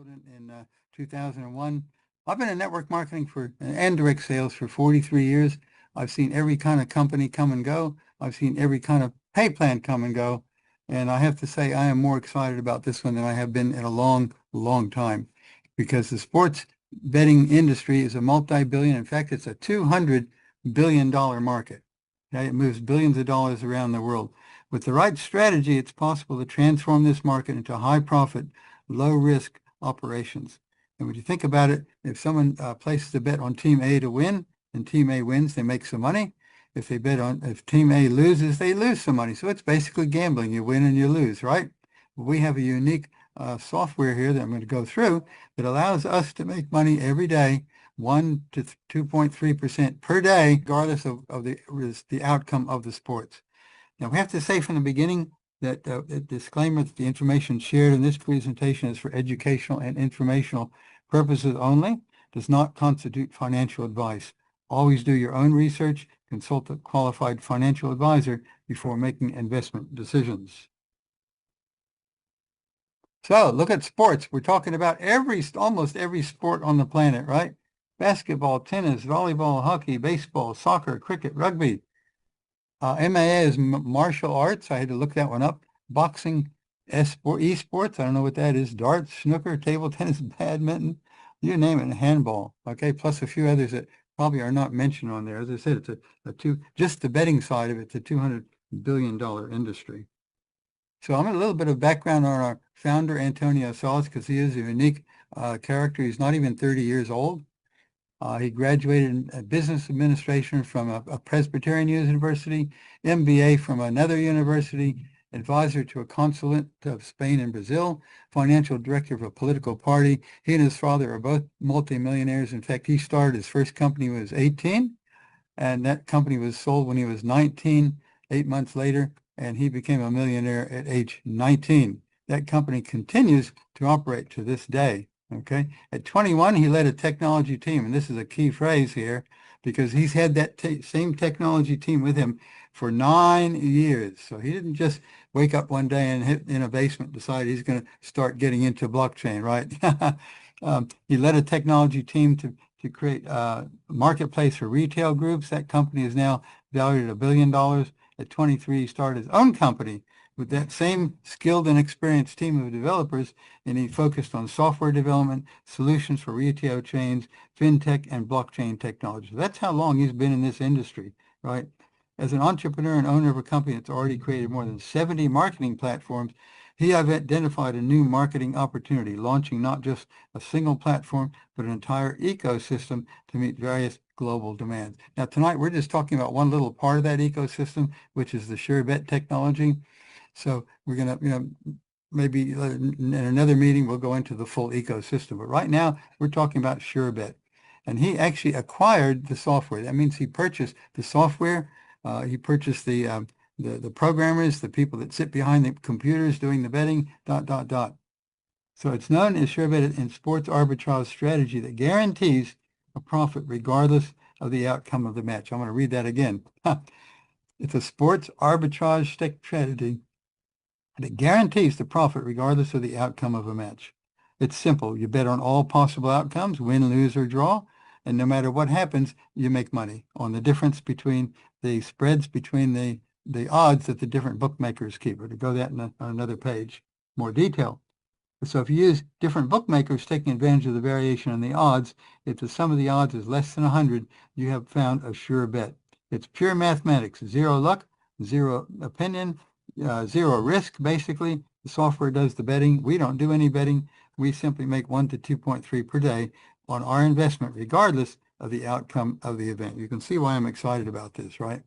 in 2001. I've been in network marketing and direct sales for 43 years. I've seen every kind of company come and go. I've seen every kind of pay plan come and go. And I have to say I am more excited about this one than I have been in a long, long time, because the sports betting industry is a multi-billion. In fact, it's a $200 billion market. Okay? It moves billions of dollars around the world. With the right strategy, it's possible to transform this market into high profit, low risk operations. And when you think about it, if someone places a bet on Team A to win, and Team A wins, they make some money. If Team A loses, they lose some money. So it's basically gambling. You win and you lose, right? We have a unique software here that I'm going to go through that allows us to make money every day, 1 to 2.3% per day, regardless of the outcome of the sports. Now, we have to say from the beginning that a disclaimer that the information shared in this presentation is for educational and informational purposes only, does not constitute financial advice. Always do your own research, consult a qualified financial advisor before making investment decisions. So look at sports. We're talking about almost every sport on the planet, right? Basketball, tennis, volleyball, hockey, baseball, soccer, cricket, rugby. MAA is martial arts. I had to look that one up. Boxing, esports. I don't know what that is. Darts, snooker, table tennis, badminton, you name it, and handball. Okay, plus a few others that probably are not mentioned on there. As I said, it's just the betting side of it's a $200 billion industry. So I'm a little bit of background on our founder, Antonio Salas, because he is a unique character. He's not even 30 years old. He graduated in business administration from a Presbyterian university, MBA from another university, advisor to a consulate of Spain and Brazil, financial director of a political party. He and his father are both multimillionaires. In fact, he started his first company when he was 18, and that company was sold when he was 19, 8 months later, and he became a millionaire at age 19. That company continues to operate to this day. Okay. At 21, he led a technology team, and this is a key phrase here because he's had that same technology team with him for 9 years. So he didn't just wake up one day and hit in a basement, decide he's going to start getting into blockchain, right? He led a technology team to create a marketplace for retail groups. That company is now valued at $1 billion. At 23, he started his own company with that same skilled and experienced team of developers, and he focused on software development, solutions for retail chains, fintech, and blockchain technology. So that's how long he's been in this industry, right? As an entrepreneur and owner of a company that's already created more than 70 marketing platforms, he has identified a new marketing opportunity, launching not just a single platform, but an entire ecosystem to meet various global demands. Now, tonight, we're just talking about one little part of that ecosystem, which is the SUREBET technology. So we're going to, maybe in another meeting, we'll go into the full ecosystem. But right now, we're talking about SUREBET. And he actually acquired the software. That means he purchased the software. He purchased the programmers, the people that sit behind the computers doing the betting, ... So it's known as SUREBET in sports arbitrage strategy that guarantees a profit regardless of the outcome of the match. I'm going to read that again. It's a sports arbitrage strategy that guarantees the profit regardless of the outcome of a match. It's simple. You bet on all possible outcomes, win, lose, or draw, and no matter what happens, you make money on the difference between the spreads between the odds that the different bookmakers keep. Or to go that on another page, more detail. So if you use different bookmakers taking advantage of the variation in the odds, if the sum of the odds is less than 100, you have found a sure bet. It's pure mathematics, zero luck, zero opinion, zero risk, basically. The software does the betting. We don't do any betting. We simply make 1 to 2.3 per day on our investment, regardless of the outcome of the event. You can see why I'm excited about this, right?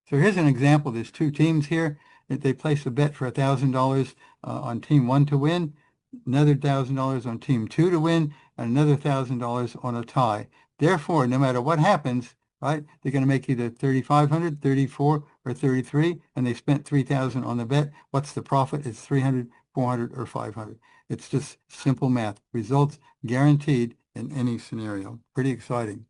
So here's an example. There's two teams here. They place a bet for $1,000 on team 1 to win, another $1,000 on team 2 to win, and another $1,000 on a tie. Therefore, no matter what happens, right, they're going to make either 3,500, 34, or 33, and they spent 3,000 on the bet. What's the profit? It's 300, 400, or 500. It's just simple math. Results guaranteed in any scenario. Pretty exciting.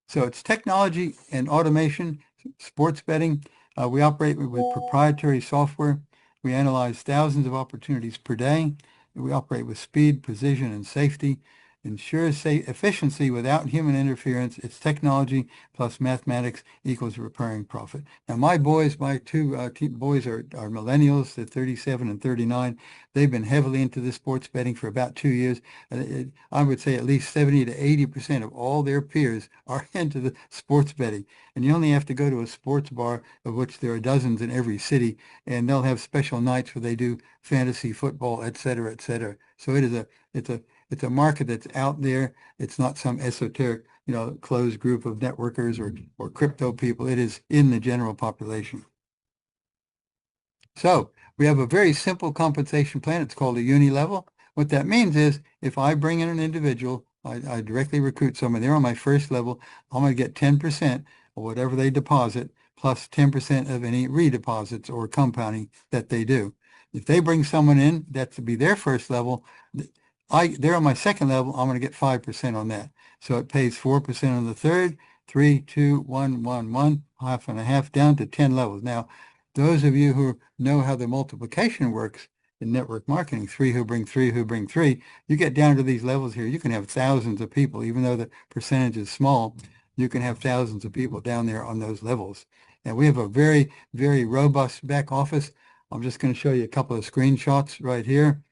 So it's technology and automation, sports betting. We operate with proprietary software. We analyze thousands of opportunities per day. We operate with speed, precision, and safety. Ensures efficiency without human interference. It's technology plus mathematics equals recurring profit. Now, my two boys are millennials. They're 37 and 39. They've been heavily into the sports betting for about 2 years. I would say at least 70 to 80% of all their peers are into the sports betting. And you only have to go to a sports bar, of which there are dozens in every city, and they'll have special nights where they do fantasy football, et cetera, et cetera. So it's a market that's out there. It's not some esoteric, closed group of networkers or crypto people. It is in the general population. So we have a very simple compensation plan. It's called a uni-level. What that means is if I bring in an individual, I directly recruit someone, they're on my first level, I'm going to get 10% of whatever they deposit plus 10% of any redeposits or compounding that they do. If they bring someone in, that to be their first level, they're on my second level, I'm going to get 5% on that. So it pays 4% on the third, 3, 2, 1, 1, 1, half and a half, down to 10 levels. Now, those of you who know how the multiplication works in network marketing, 3 who bring 3 who bring 3, you get down to these levels here, you can have thousands of people, even though the percentage is small, you can have thousands of people down there on those levels. And we have a very, very robust back office. I'm just going to show you a couple of screenshots right here.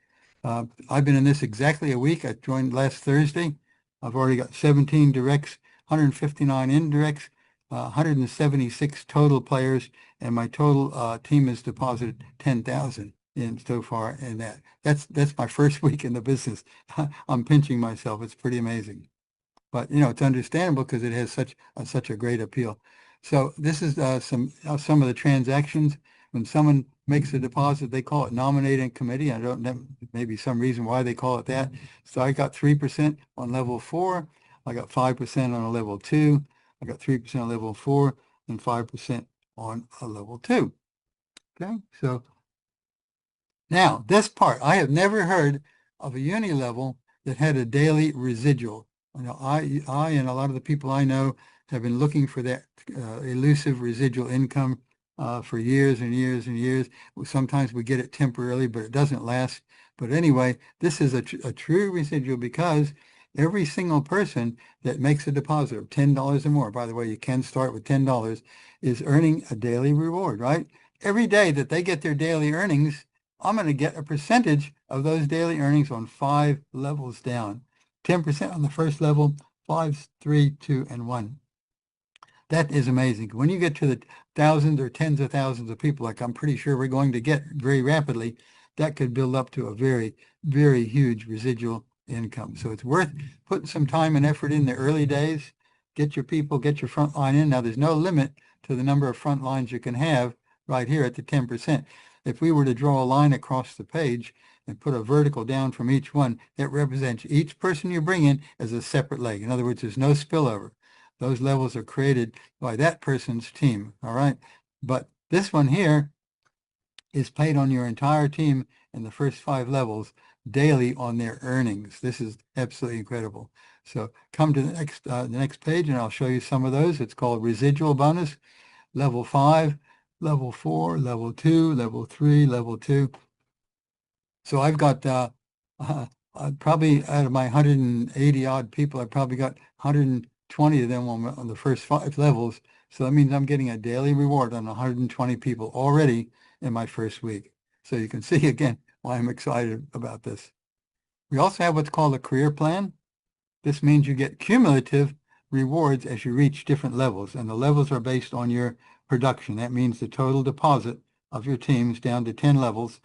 I've been in this exactly a week. I joined last Thursday. I've already got 17 directs, 159 indirects, 176 total players, and my total team has deposited 10,000 in so far in that. That's my first week in the business. I'm pinching myself. It's pretty amazing. But, it's understandable because it has such a great appeal. So this is some of the transactions. When someone makes a deposit, they call it nominating committee. I don't know, maybe some reason why they call it that. So I got 3% on level 4. I got 5% on a level 2. I got 3% on level 4 and 5% on a level 2. Okay, so now this part, I have never heard of a uni level that had a daily residual. I and a lot of the people I know have been looking for that elusive residual income for years and years and years. Sometimes we get it temporarily, but it doesn't last. But anyway, this is a true residual because every single person that makes a deposit of $10 or more, by the way, you can start with $10, is earning a daily reward, right? Every day that they get their daily earnings, I'm going to get a percentage of those daily earnings on 5 levels down. 10% on the first level, 5, 3, 2, and 1. That is amazing. When you get to the thousands or tens of thousands of people, like I'm pretty sure we're going to get very rapidly, that could build up to a very, very huge residual income. So it's worth putting some time and effort in the early days. Get your people, get your front line in. Now, there's no limit to the number of front lines you can have right here at the 10%. If we were to draw a line across the page and put a vertical down from each one, that represents each person you bring in as a separate leg. In other words, there's no spillover. Those levels are created by that person's team, all right? But this one here is paid on your entire team in the first 5 levels daily on their earnings. This is absolutely incredible. So come to the next page and I'll show you some of those. It's called residual bonus, level 5, level 4, level 2, level 3, level 2. So I've got probably out of my 180 odd people, I've probably got 120 of them on the first 5 levels. So that means I'm getting a daily reward on 120 people already in my first week. So you can see again why I'm excited about this. We also have what's called a career plan. This means you get cumulative rewards as you reach different levels, and the levels are based on your production. That means the total deposit of your teams down to 10 levels,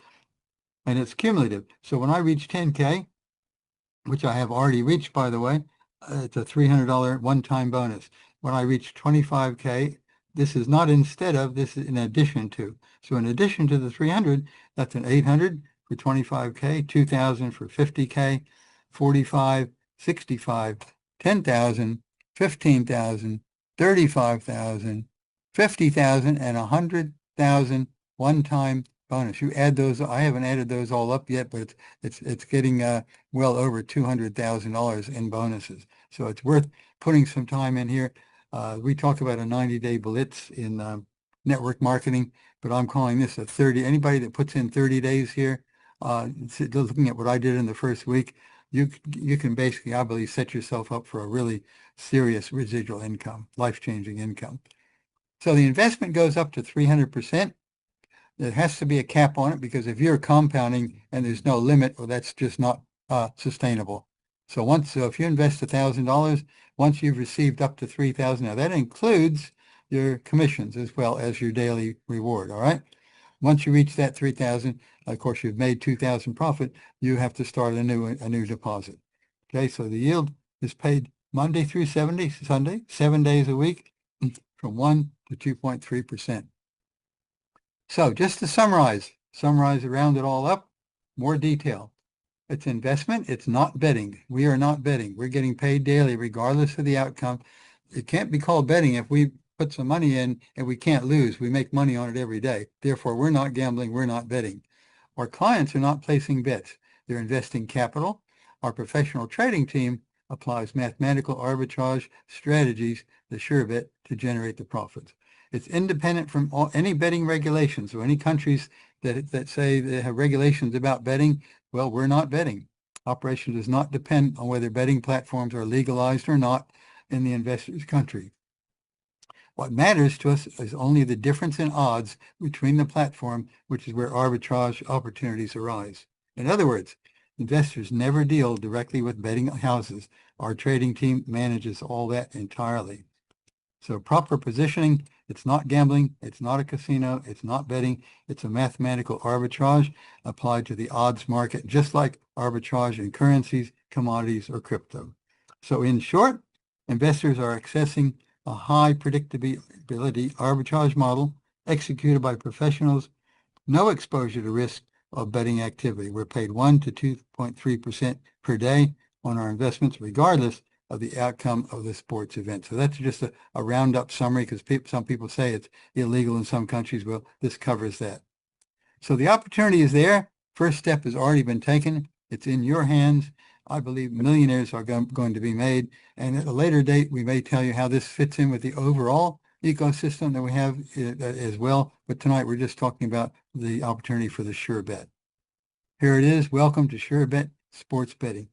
and it's cumulative. So when I reach 10K, which I have already reached, by the way, it's a $300 one-time bonus. When I reach 25K, this is not instead of, this is in addition to. So in addition to the 300, that's an 800 for 25K, 2,000 for 50K, 45, 65, 10,000, 15,000, 35,000, 50,000, and 100,000 one-time bonus. You add those. I haven't added those all up yet, but it's getting well over $200,000 in bonuses. So it's worth putting some time in here. We talk about a 90-day blitz in network marketing, but I'm calling this a 30. Anybody that puts in 30 days here, looking at what I did in the first week, you can basically, I believe, set yourself up for a really serious residual income, life-changing income. So the investment goes up to 300%. There has to be a cap on it because if you're compounding and there's no limit, well, that's just not sustainable. So if you invest $1,000, once you've received up to $3,000, now that includes your commissions as well as your daily reward. All right. Once you reach that 3,000, of course, you've made 2,000 profit. You have to start a new deposit. Okay. So the yield is paid Monday through Sunday, 7 days a week, from 1 to 2.3%. So just to summarize, round it all up, more detail. It's investment. It's not betting. We are not betting. We're getting paid daily regardless of the outcome. It can't be called betting if we put some money in and we can't lose. We make money on it every day. Therefore, we're not gambling. We're not betting. Our clients are not placing bets. They're investing capital. Our professional trading team applies mathematical arbitrage strategies, the SUREBET, to generate the profits. It's independent from any betting regulations. So any countries that say they have regulations about betting, well, we're not betting. Operation does not depend on whether betting platforms are legalized or not in the investor's country. What matters to us is only the difference in odds between the platform, which is where arbitrage opportunities arise. In other words, investors never deal directly with betting houses. Our trading team manages all that entirely. So proper positioning, it's not gambling, it's not a casino, it's not betting, it's a mathematical arbitrage applied to the odds market, just like arbitrage in currencies, commodities, or crypto. So in short, investors are accessing a high predictability arbitrage model executed by professionals, no exposure to risk of betting activity. We're paid 1 to 2.3% per day on our investments, regardless of the outcome of the sports event. So that's just a roundup summary because some people say it's illegal in some countries. Well, this covers that. So the opportunity is there. First step has already been taken. It's in your hands. I believe millionaires are going to be made. And at a later date, we may tell you how this fits in with the overall ecosystem that we have as well. But tonight, we're just talking about the opportunity for the SUREBET. Here it is. Welcome to SUREBET Sports Betting.